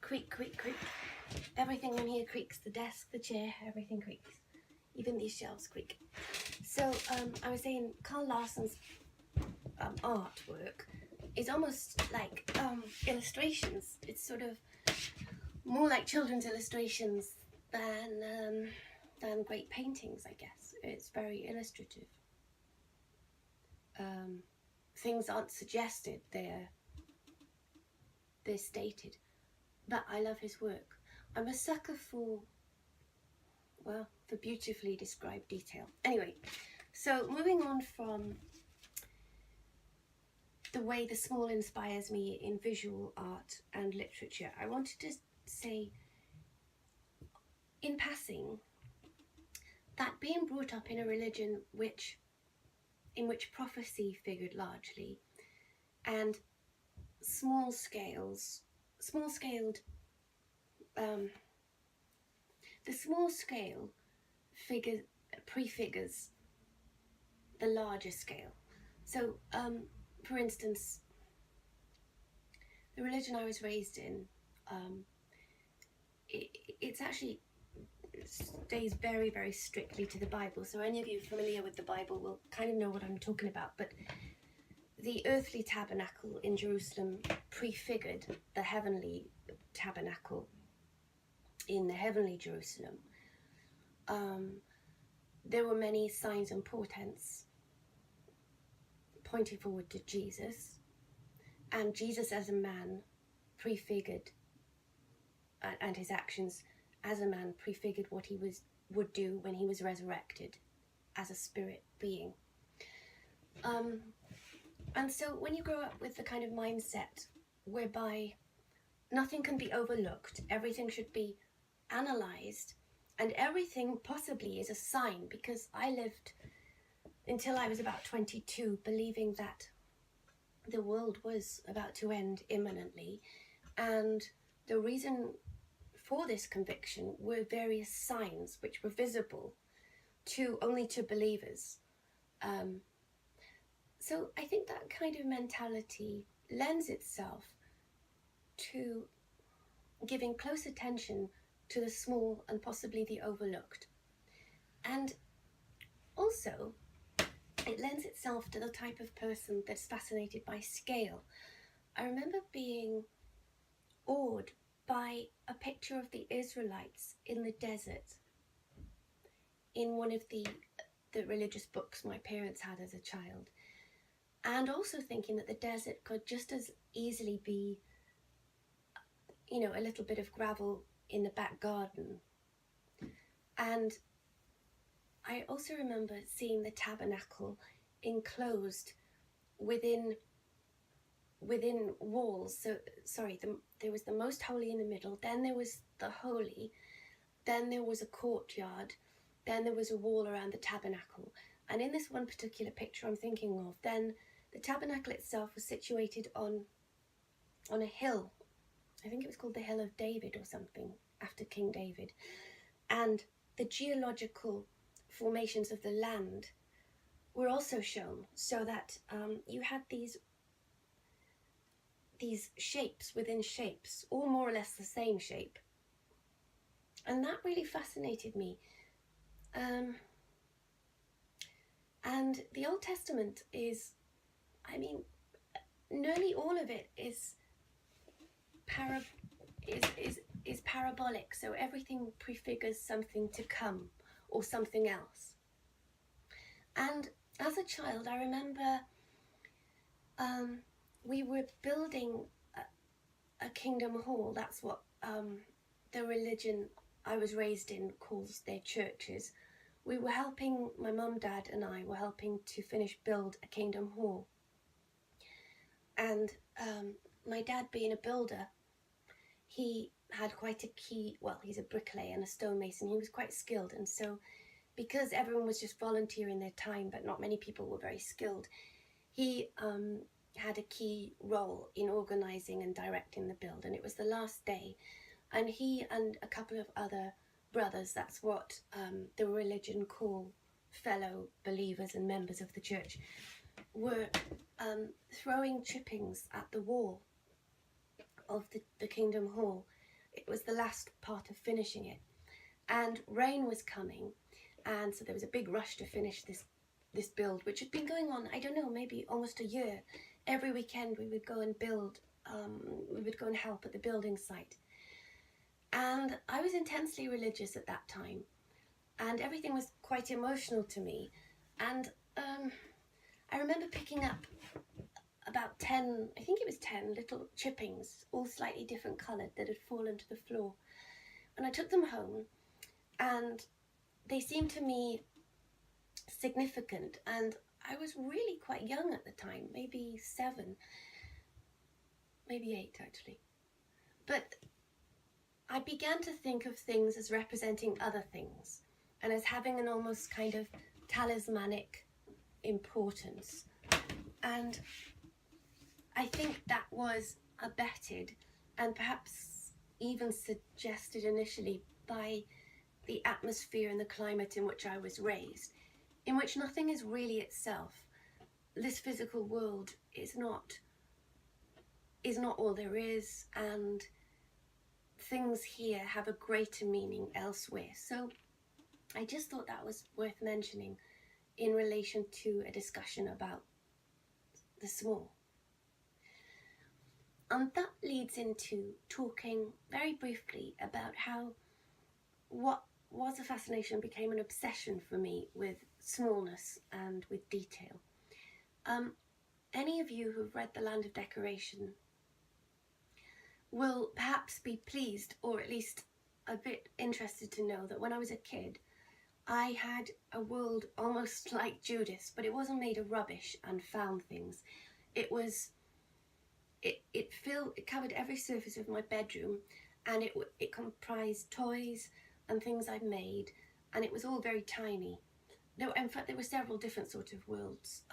Creak, creak, creak. Everything in here creaks. The desk, the chair, everything creaks. Even these shelves creak. So I was saying Carl Larsson's artwork is almost like illustrations. It's sort of more like children's illustrations than great paintings, I guess. It's very illustrative. Things aren't suggested, they're stated. But I love his work. I'm a sucker for beautifully described detail. Anyway, so moving on from the way the small inspires me in visual art and literature, I wanted to say in passing that being brought up in a religion in which prophecy figured largely, and the small scale prefigures the larger scale. So, for instance, the religion I was raised in, it's actually stays very, very strictly to the Bible. So any of you familiar with the Bible will kind of know what I'm talking about. But the earthly tabernacle in Jerusalem prefigured the heavenly tabernacle in the heavenly Jerusalem. There were many signs and portents pointing forward to Jesus, and Jesus as a man prefigured, and his actions as a man prefigured what he would do when he was resurrected as a spirit being. And so when you grow up with the kind of mindset whereby nothing can be overlooked, everything should be analysed, and everything possibly is a sign, because I lived until I was about 22 believing that the world was about to end imminently, and the reason for this conviction were various signs which were visible only to believers. So I think that kind of mentality lends itself to giving close attention to the small and possibly the overlooked. And also, it lends itself to the type of person that's fascinated by scale. I remember being awed by a picture of the Israelites in the desert in one of the religious books my parents had as a child. And also thinking that the desert could just as easily be, a little bit of gravel in the back garden. And I also remember seeing the tabernacle enclosed within walls. So, there was the most holy in the middle, then there was the holy, then there was a courtyard, then there was a wall around the tabernacle. And in this one particular picture I'm thinking of, then the tabernacle itself was situated on a hill. I think it was called the Hill of David or something, after King David. And the geological formations of the land were also shown, so that you had these shapes within shapes, all more or less the same shape. And that really fascinated me. And the Old Testament is, nearly all of it is parabolic, so everything prefigures something to come or something else. And as a child, I remember we were building a kingdom hall. That's what the religion I was raised in calls their churches. We were helping, my mum, dad and I were helping to build a kingdom hall. And my dad, being a builder, he had quite a key, he's a bricklayer and a stonemason. He was quite skilled, and so because everyone was just volunteering their time, but not many people were very skilled, he had a key role in organising and directing the build. And it was the last day, and he and a couple of other brothers, that's what the religion call fellow believers and members of the church, were throwing chippings at the wall of the kingdom hall. it was the last part of finishing it, and rain was coming, and so there was a big rush to finish this build, which had been going on, I don't know, maybe almost a year. Every weekend we would go and build, we would go and help at the building site. And I was intensely religious at that time, and everything was quite emotional to me. And I remember picking up about 10, I think it was 10 little chippings, all slightly different coloured, that had fallen to the floor. And I took them home, and they seemed to me significant. And I was really quite young at the time, maybe 7, maybe 8 actually. But I began to think of things as representing other things, and as having an almost kind of talismanic importance. And I think that was abetted and perhaps even suggested initially by the atmosphere and the climate in which I was raised, in which nothing is really itself. This physical world is not all there is, and things here have a greater meaning elsewhere. So I just thought that was worth mentioning in relation to a discussion about the small. And that leads into talking very briefly about how what was a fascination became an obsession for me with smallness and with detail. Any of you who've read The Land of Decoration will perhaps be pleased, or at least a bit interested to know, that when I was a kid, I had a world almost like Judith's, but it wasn't made of rubbish and found things. It covered every surface of my bedroom, and it comprised toys and things I'd made, and it was all very tiny. In fact, there were several different sort of worlds.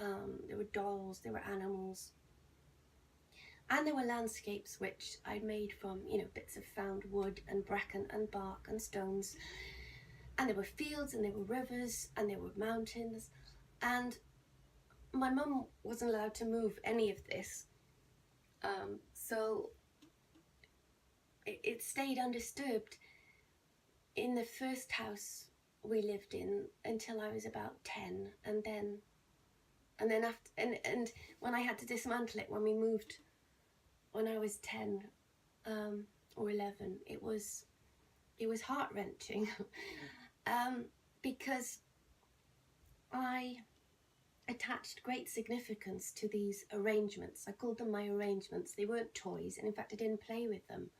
There were dolls, there were animals, and there were landscapes which I'd made from, bits of found wood and bracken and bark and stones. And there were fields, and there were rivers, and there were mountains. And my mum wasn't allowed to move any of this. So it stayed undisturbed in the first house we lived in until I was about 10. And then when I had to dismantle it, when we moved, when I was 10 or 11, it was heart-wrenching. Because I attached great significance to these arrangements. I called them my arrangements. They weren't toys, and in fact I didn't play with them.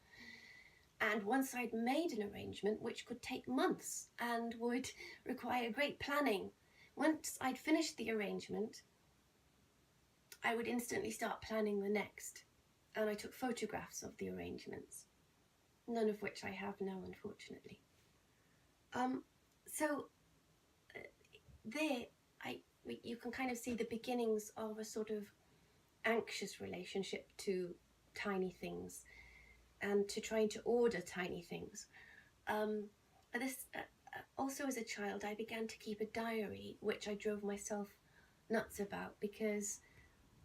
And once I'd made an arrangement, which could take months and would require great planning, once I'd finished the arrangement, I would instantly start planning the next. And I took photographs of the arrangements, none of which I have now, unfortunately. You can kind of see the beginnings of a sort of anxious relationship to tiny things and to trying to order tiny things. Also as a child, I began to keep a diary, which I drove myself nuts about because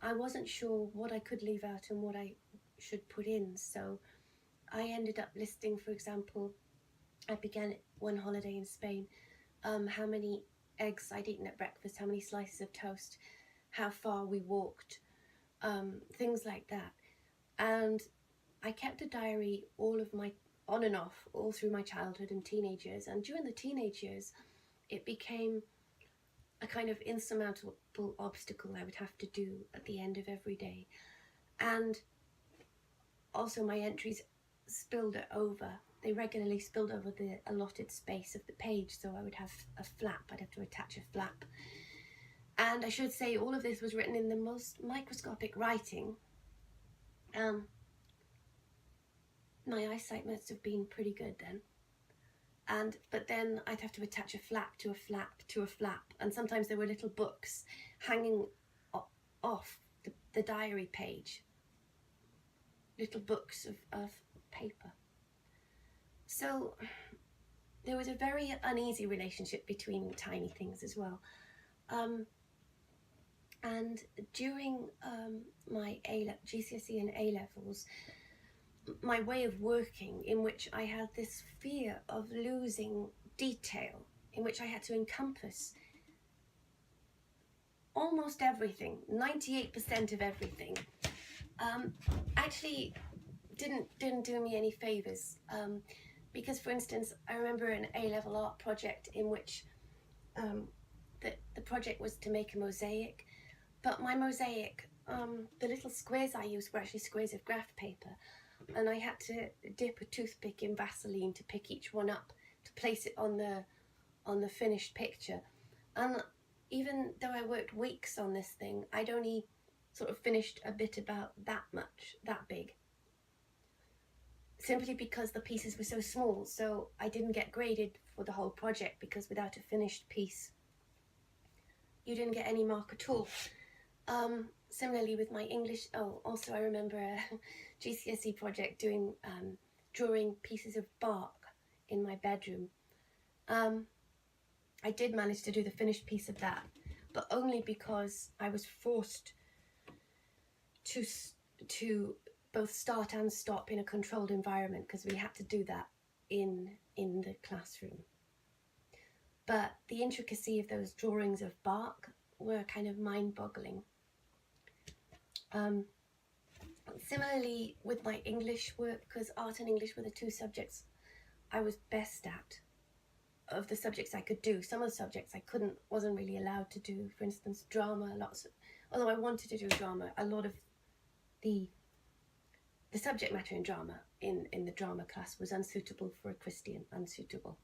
I wasn't sure what I could leave out and what I should put in. So I ended up listing, for example, I began one holiday in Spain, how many eggs I'd eaten at breakfast, how many slices of toast, how far we walked, things like that. And I kept a diary all on and off, all through my childhood and teenage years. And during the teenage years, it became a kind of insurmountable obstacle I would have to do at the end of every day. And also my entries spilled over. They regularly spilled over the allotted space of the page, so I would have a flap. I'd have to attach a flap. And I should say all of this was written in the most microscopic writing. My eyesight must have been pretty good then. But then I'd have to attach a flap to a flap to a flap, and sometimes there were little books hanging off the diary page, little books of paper. So there was a very uneasy relationship between tiny things as well. And during my GCSE and A levels, my way of working, in which I had this fear of losing detail, in which I had to encompass almost everything, 98% of everything, actually didn't do me any favors. Because, for instance, I remember an A-level art project in which the project was to make a mosaic, but my mosaic, the little squares I used were actually squares of graph paper, and I had to dip a toothpick in Vaseline to pick each one up to place it on the finished picture. And even though I worked weeks on this thing, I'd only sort of finished a bit about that big, simply because the pieces were so small. So I didn't get graded for the whole project, because without a finished piece you didn't get any mark at all. Similarly with my English, also I remember a GCSE project doing drawing pieces of bark in my bedroom. I did manage to do the finished piece of that, but only because I was forced to both start and stop in a controlled environment, because we had to do that in the classroom. But the intricacy of those drawings of bark were kind of mind-boggling. Similarly with my English work, because art and English were the two subjects I was best at, of the subjects I could do. Some of the subjects I wasn't really allowed to do. For instance, drama, although I wanted to do drama, a lot of the subject matter in drama in the drama class was unsuitable for a Christian, unsuitable.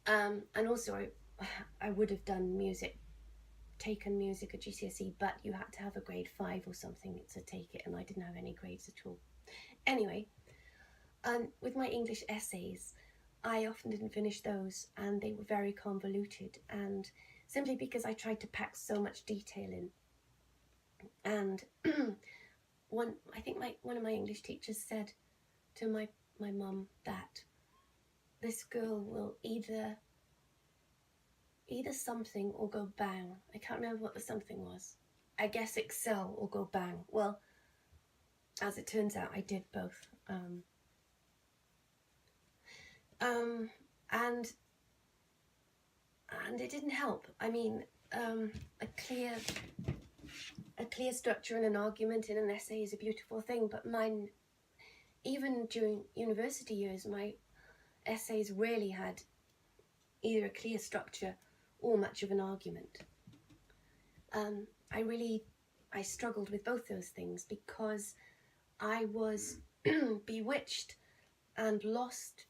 And also I would have done music, taken music at GCSE, but you had to have a grade 5 or something to take it, and I didn't have any grades at all. Anyway, with my English essays, I often didn't finish those, and they were very convoluted, and simply because I tried to pack so much detail in. And I think one of my English teachers said to my mum that this girl will either something or go bang. I can't remember what the something was. I guess excel or go bang. Well, as it turns out, I did both. And it didn't help. I mean, a clear structure and an argument in an essay is a beautiful thing, but mine, even during university years, my essays rarely had either a clear structure or much of an argument. I struggled with both those things, because I was bewitched and lost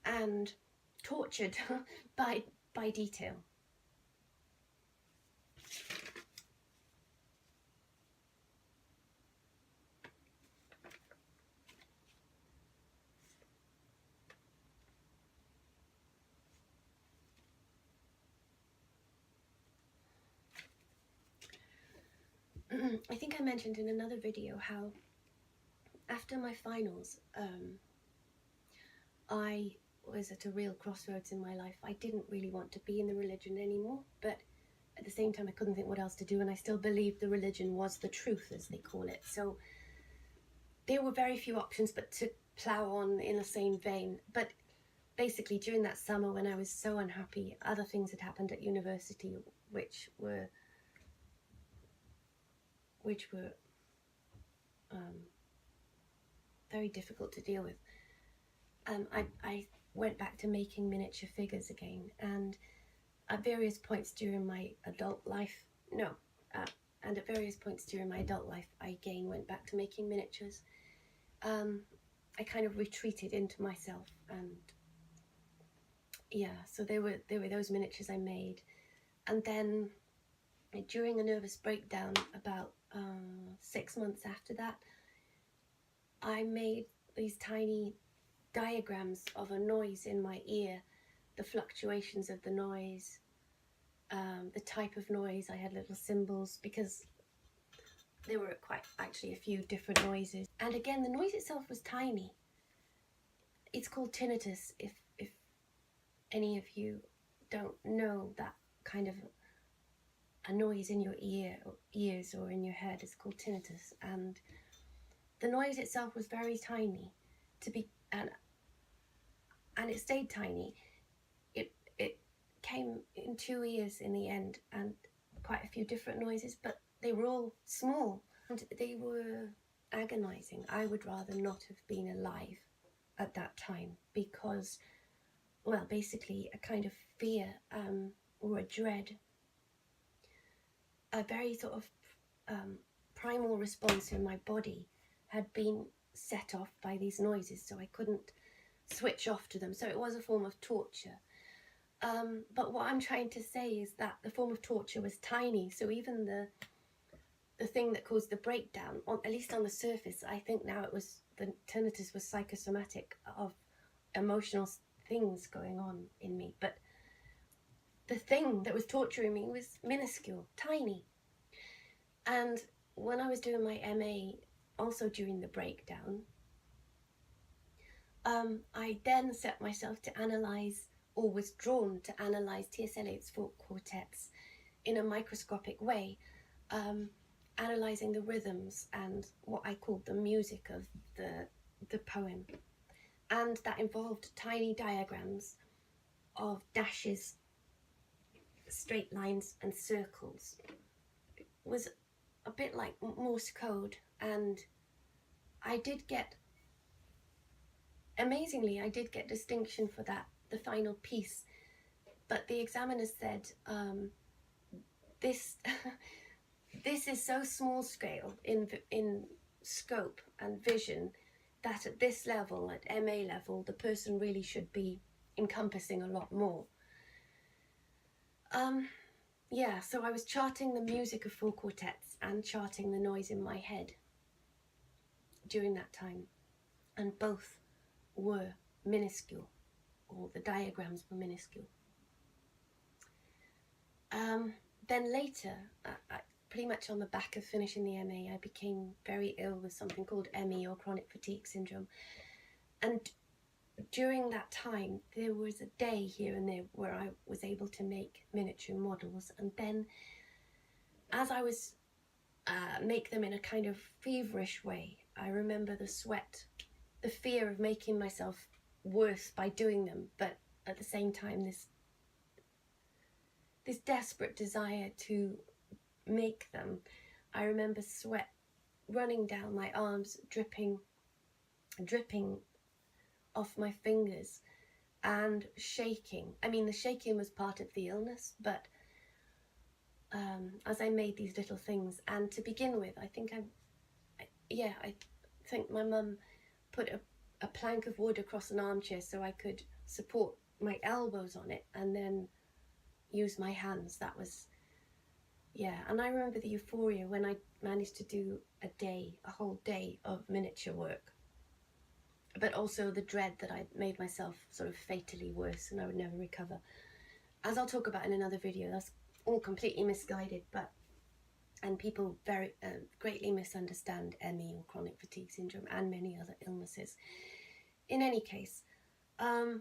and tortured by detail. I think I mentioned in another video how after my finals, I was at a real crossroads in my life. I didn't really want to be in the religion anymore, but at the same time I couldn't think what else to do, and I still believed the religion was the truth, as they call it. So there were very few options but to plough on in the same vein. But basically during that summer, when I was so unhappy, other things had happened at university which were very difficult to deal with. I went back to making miniature figures again, and at various points during my adult life, I again went back to making miniatures. I kind of retreated into myself, and yeah, so there were those miniatures I made. And then during a nervous breakdown about 6 months after that, I made these tiny diagrams of a noise in my ear, the fluctuations of the noise, the type of noise. I had little symbols, because there were actually a few different noises. And again, the noise itself was tiny. It's called tinnitus, if any of you don't know that kind of a noise in your ears or in your head. It's called tinnitus, and the noise itself was very tiny and it stayed tiny. It came in 2 ears in the end, and quite a few different noises, but they were all small and they were agonizing. I would rather not have been alive at that time because, well, basically a kind of fear or a dread, a very sort of primal response in my body had been set off by these noises, so I couldn't switch off to them. So it was a form of torture. But what I'm trying to say is that the form of torture was tiny, so even the thing that caused the breakdown, at least on the surface, I think now it was, the tinnitus was psychosomatic of emotional things going on in me, but the thing that was torturing me was minuscule, tiny. And when I was doing my MA, also during the breakdown, I then set myself to analyse, or was drawn to analyse T.S. Eliot's folk quartets in a microscopic way, analysing the rhythms and what I called the music of the poem. And that involved tiny diagrams of dashes, straight lines and circles. It was a bit like Morse code, and amazingly, I did get distinction for that, the final piece, but the examiner said, this this is so small scale in scope and vision that at this level, at MA level, the person really should be encompassing a lot more. Yeah, so I was charting the music of four quartets and charting the noise in my head during that time, and both were minuscule, or the diagrams were minuscule. Then later, pretty much on the back of finishing the MA, I became very ill with something called ME, or chronic fatigue syndrome. And during that time, there was a day here and there where I was able to make miniature models. And then as I was make them in a kind of feverish way, I remember the sweat, the fear of making myself worse by doing them, but at the same time this desperate desire to make them. I remember sweat running down my arms, dripping off my fingers, and shaking. I mean, the shaking was part of the illness, but as I made these little things, and to begin with, I think I think my mum put a plank of wood across an armchair so I could support my elbows on it and then use my hands. That was, yeah. And I remember the euphoria when I managed to do a whole day of miniature work, but also the dread that I'd made myself sort of fatally worse and I would never recover. As I'll talk about in another video, that's all completely misguided, and people very greatly misunderstand ME, or chronic fatigue syndrome, and many other illnesses. In any case, that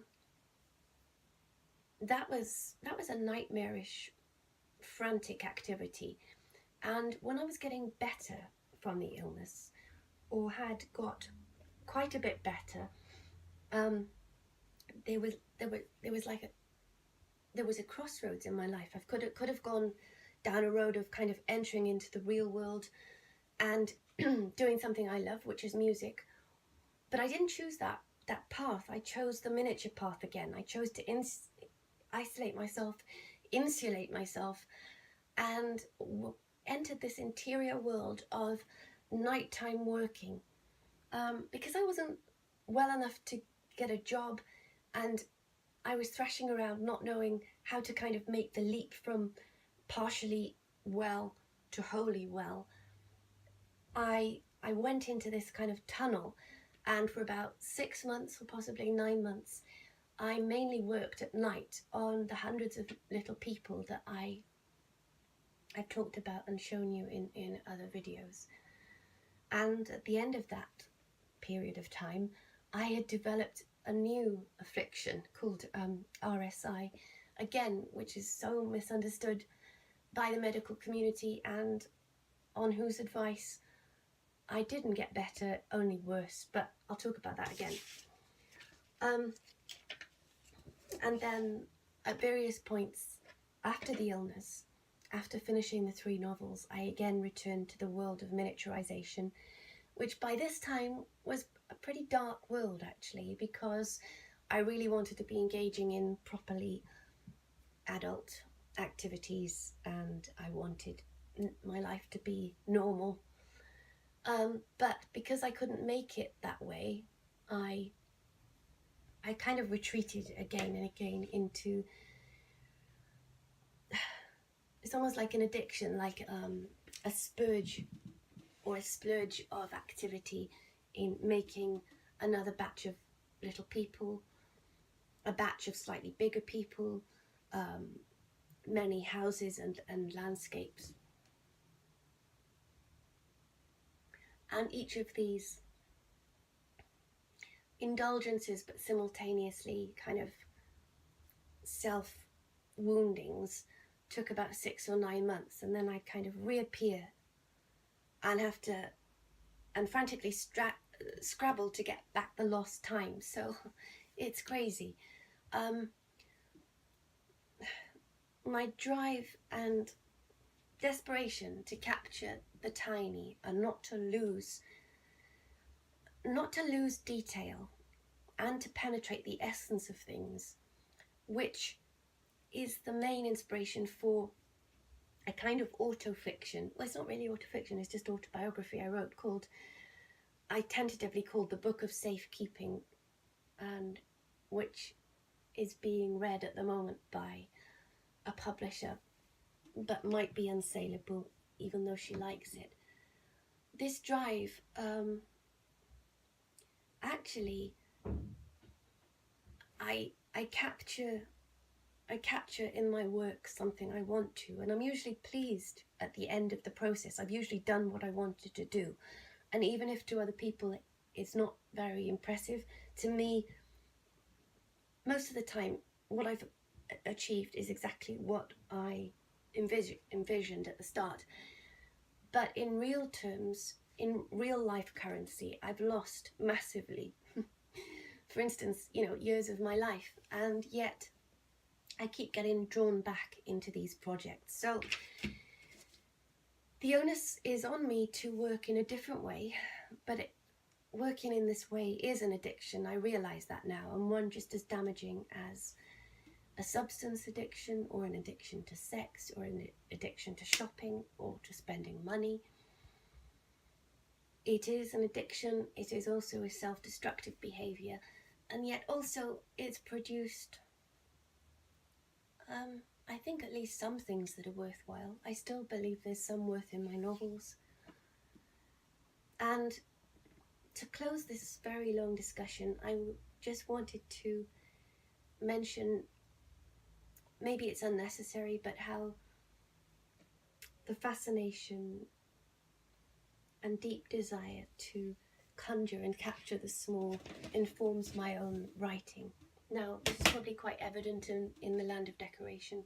was a nightmarish, frantic activity. And when I was getting better from the illness, or had got quite a bit better, there was a crossroads in my life. I could have gone down a road of kind of entering into the real world and doing something I love, which is music. But I didn't choose that path. I chose the miniature path again. I chose to isolate myself, insulate myself, and entered this interior world of nighttime working, because I wasn't well enough to get a job, and I was thrashing around not knowing how to kind of make the leap from partially well to wholly well. I went into this kind of tunnel, and for about 6 months, or possibly 9 months, I mainly worked at night on the hundreds of little people that I've talked about and shown you in other videos. And at the end of that period of time, I had developed a new affliction called RSI, again, which is so misunderstood by the medical community, and on whose advice I didn't get better, only worse, but I'll talk about that again. And then at various points after the illness, after finishing the 3 novels, I again returned to the world of miniaturization, which by this time was a pretty dark world actually, because I really wanted to be engaging in properly adult activities and I wanted my life to be normal. But because I couldn't make it that way, I kind of retreated again and again into, it's almost like an addiction, like a spurge or a splurge of activity in making another batch of little people, a batch of slightly bigger people, many houses and landscapes. And each of these indulgences, but simultaneously kind of self-woundings, took about 6 or 9 months, and then I kind of reappear and have to, and frantically scrabble to get back the lost time. So it's crazy. My drive and desperation to capture the tiny and not to lose detail and to penetrate the essence of things, which is the main inspiration for a kind of autofiction. Well, it's not really autofiction, it's just autobiography I wrote, I tentatively called The Book of Safekeeping, and which is being read at the moment by a publisher, but might be unsaleable even though she likes it. This drive, actually, I capture in my work something I want to, and I'm usually pleased at the end of the process. I've usually done what I wanted to do, and even if to other people it's not very impressive, to me, most of the time, what I've achieved is exactly what I envisioned at the start. But in real terms, in real life currency, I've lost massively. For instance, years of my life, and yet I keep getting drawn back into these projects. So the onus is on me to work in a different way, but working in this way is an addiction. I realize that now, and one just as damaging as a substance addiction, or an addiction to sex, or an addiction to shopping, or to spending money. It is an addiction. It is also a self-destructive behavior, and yet also it's produced, I think, at least some things that are worthwhile. I still believe there's some worth in my novels. And to close this very long discussion, I just wanted to mention, maybe it's unnecessary, but how the fascination and deep desire to conjure and capture the small informs my own writing. Now, this is probably quite evident in The Land of Decoration,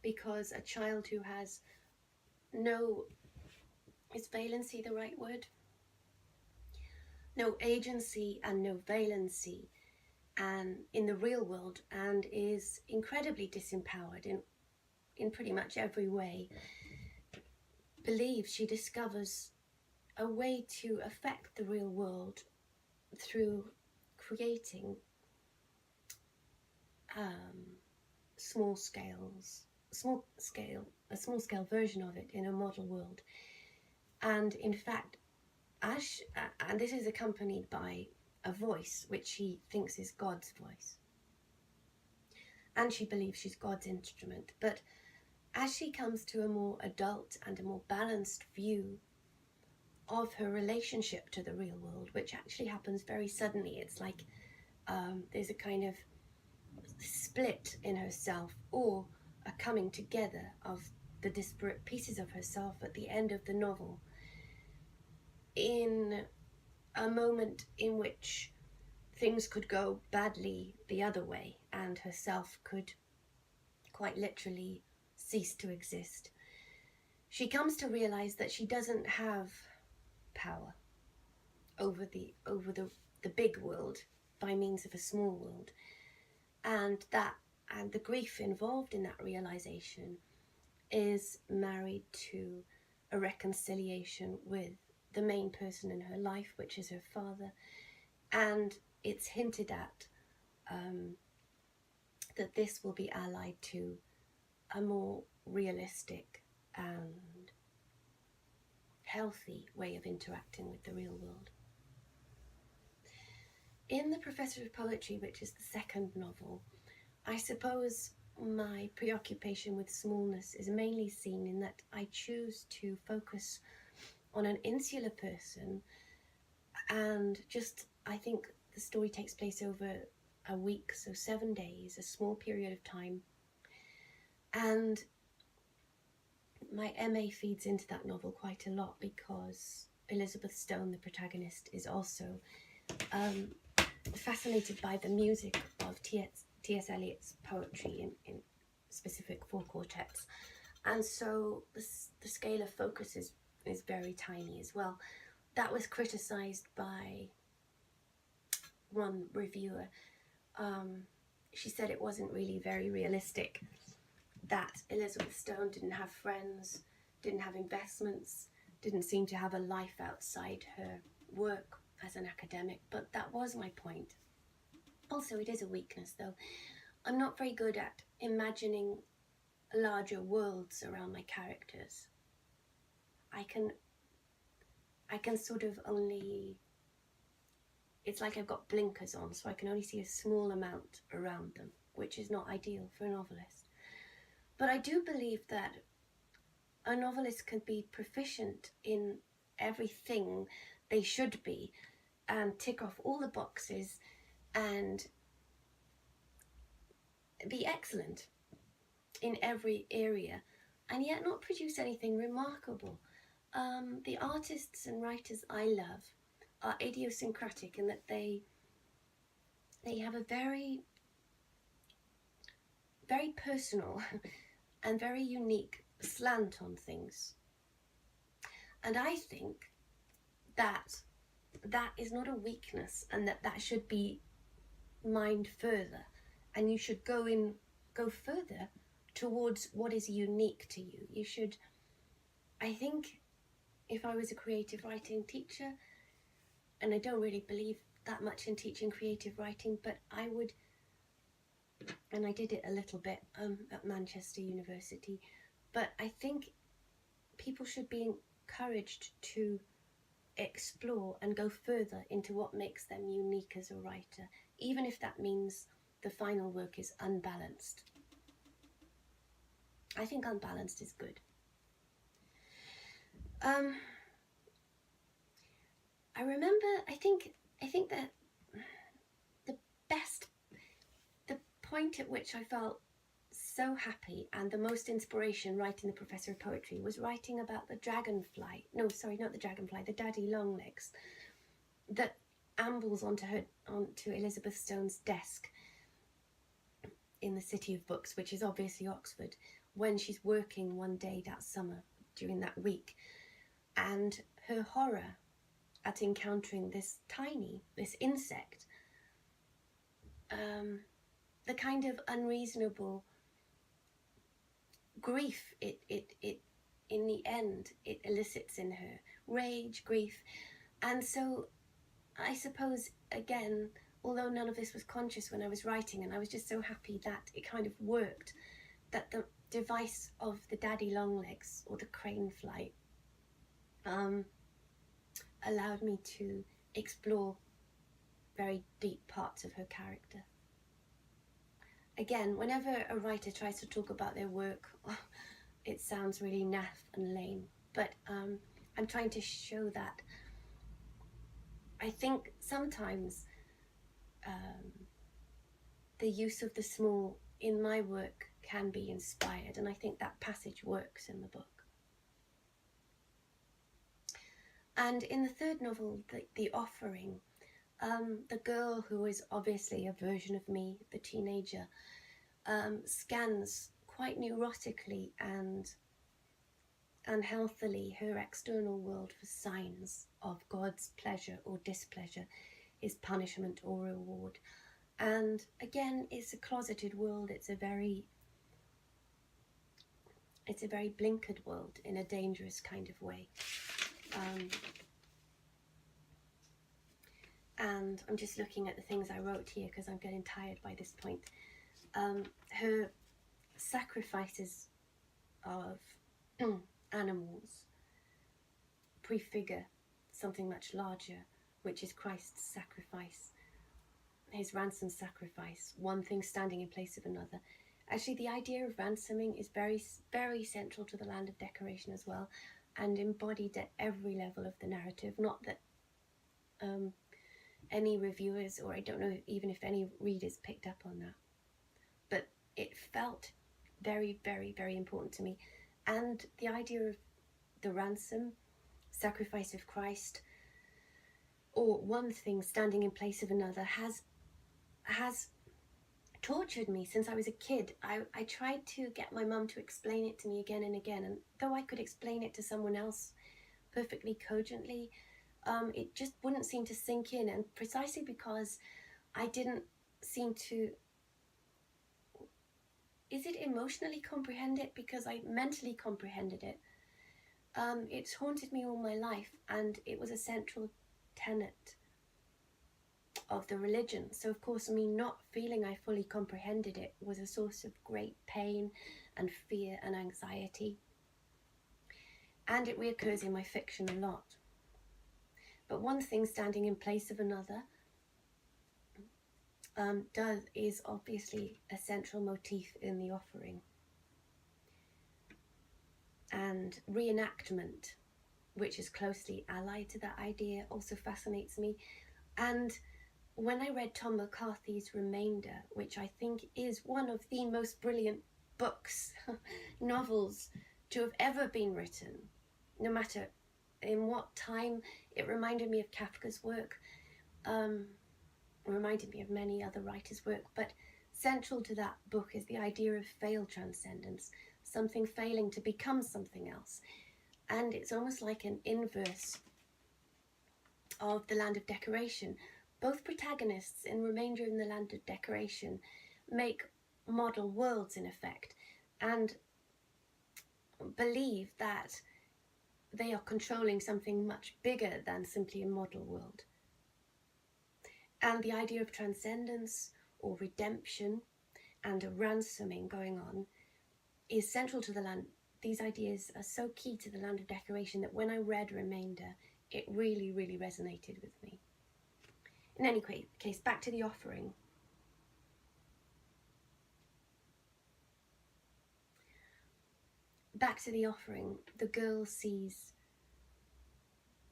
because a child who has no, is valency the right word? No agency and no valency and in the real world, and is incredibly disempowered in pretty much every way, believes she discovers a way to affect the real world through creating a small scale version of it in a model world. And in fact, and this is accompanied by a voice which she thinks is God's voice, and she believes she's God's instrument. But as she comes to a more adult and a more balanced view of her relationship to the real world, which actually happens very suddenly, it's like there's a kind of split in herself, or a coming together of the disparate pieces of herself at the end of the novel, in a moment in which things could go badly the other way and herself could quite literally cease to exist. She comes to realize that she doesn't have power. over the big world by means of a small world, and the grief involved in that realization is married to a reconciliation with the main person in her life, which is her father, and it's hinted at that this will be allied to a more realistic and healthy way of interacting with the real world. In The Professor of Poetry, which is the second novel, I suppose my preoccupation with smallness is mainly seen in that I choose to focus on an insular person, and I think the story takes place over a week, so 7 days, a small period of time, and my MA feeds into that novel quite a lot because Elizabeth Stone, the protagonist, is also fascinated by the music of T.S. Eliot's poetry in specific 4 quartets, and so the scale of focus is very tiny as well. That was criticised by one reviewer. She said it wasn't really very realistic, that Elizabeth Stone didn't have friends, didn't have investments, didn't seem to have a life outside her work as an academic, but that was my point. Also, it is a weakness, though. I'm not very good at imagining larger worlds around my characters. I can sort of only, it's like I've got blinkers on, so I can only see a small amount around them, which is not ideal for a novelist. But I do believe that a novelist can be proficient in everything they should be and tick off all the boxes and be excellent in every area and yet not produce anything remarkable. The artists and writers I love are idiosyncratic in that they have a very, very personal and very unique slant on things. And I think that is not a weakness, and that should be mined further, and you should go further towards what is unique to you. You should, I think, if I was a creative writing teacher, and I don't really believe that much in teaching creative writing, but I would, and I did it a little bit at Manchester University, but I think people should be encouraged to explore and go further into what makes them unique as a writer, even if that means the final work is unbalanced. I think unbalanced is good. I remember, I think that the point at which I felt so happy and the most inspiration writing The Professor of Poetry was writing about the dragonfly. No, sorry, not the dragonfly, the daddy longlegs that ambles onto Elizabeth Stone's desk in the City of Books, which is obviously Oxford, when she's working one day that summer during that week, and her horror at encountering this insect, the kind of unreasonable grief it in the end it elicits in her, rage, grief. And so I suppose, again, although none of this was conscious when I was writing, and I was just so happy that it kind of worked, that the device of the daddy longlegs, or the crane flight, allowed me to explore very deep parts of her character. Again, whenever a writer tries to talk about their work, it sounds really naff and lame, but I'm trying to show that I think sometimes the use of the small in my work can be inspired, and I think that passage works in the book. And in the third novel, The Offering, the girl, who is obviously a version of me, the teenager, scans quite neurotically and unhealthily her external world for signs of God's pleasure or displeasure, His punishment or reward. And again, it's a closeted world. It's a very blinkered world in a dangerous kind of way. And I'm just looking at the things I wrote here because I'm getting tired by this point. Her sacrifices of animals prefigure something much larger, which is Christ's sacrifice, his ransom sacrifice, one thing standing in place of another. Actually, the idea of ransoming is very, very central to the Land of Decoration as well, and embodied at every level of the narrative. Not that any reviewers, or I don't know even if any readers picked up on that, but it felt very, very, very important to me. And the idea of the ransom sacrifice of Christ, or one thing standing in place of another, has tortured me since I was a kid. I tried to get my mum to explain it to me again and again, and though I could explain it to someone else perfectly cogently, it just wouldn't seem to sink in. And precisely because I didn't seem to, is it emotionally comprehend it? Because I mentally comprehended it. It's haunted me all my life, and it was a central tenet of the religion. So of course, me not feeling I fully comprehended it was a source of great pain and fear and anxiety. And it reoccurs in my fiction a lot. But one thing standing in place of another is obviously a central motif in the offering. And reenactment, which is closely allied to that idea, also fascinates me. And when I read Tom McCarthy's Remainder, which I think is one of the most brilliant books, novels to have ever been written, no matter in what time, it reminded me of Kafka's work, reminded me of many other writers' work, but central to that book is the idea of failed transcendence, something failing to become something else. And it's almost like an inverse of the Land of Decoration. Both protagonists in Remainder and the Land of Decoration make model worlds in effect, and believe that they are controlling something much bigger than simply a model world. And the idea of transcendence or redemption and a ransoming going on is central to the Land. These ideas are so key to the Land of Decoration that when I read Remainder, it really, really resonated with me. In any case, back to the offering. Back to the offering, the girl sees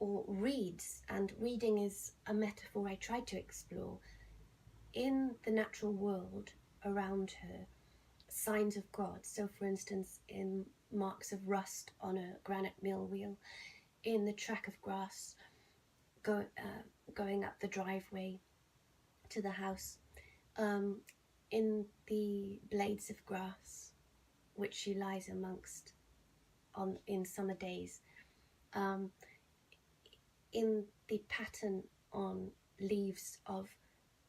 or reads, and reading is a metaphor I tried to explore, in the natural world around her, signs of God. So for instance, in marks of rust on a granite mill wheel, in the track of grass going up the driveway to the house, in the blades of grass which she lies amongst in summer days, in the pattern on leaves of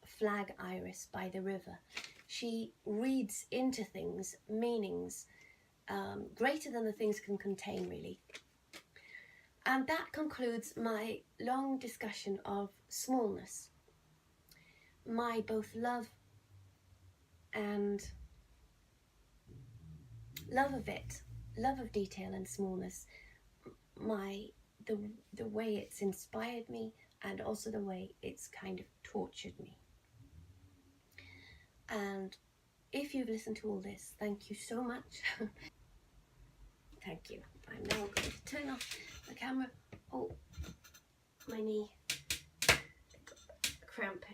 flag iris by the river. She reads into things meanings greater than the things can contain, really. And that concludes my long discussion of smallness, my both love of it, love of detail and smallness, the way it's inspired me, and also the way it's kind of tortured me. And if you've listened to all this, thank you so much. Thank you. I'm now going to turn off the camera. Oh, my knee. Cramp.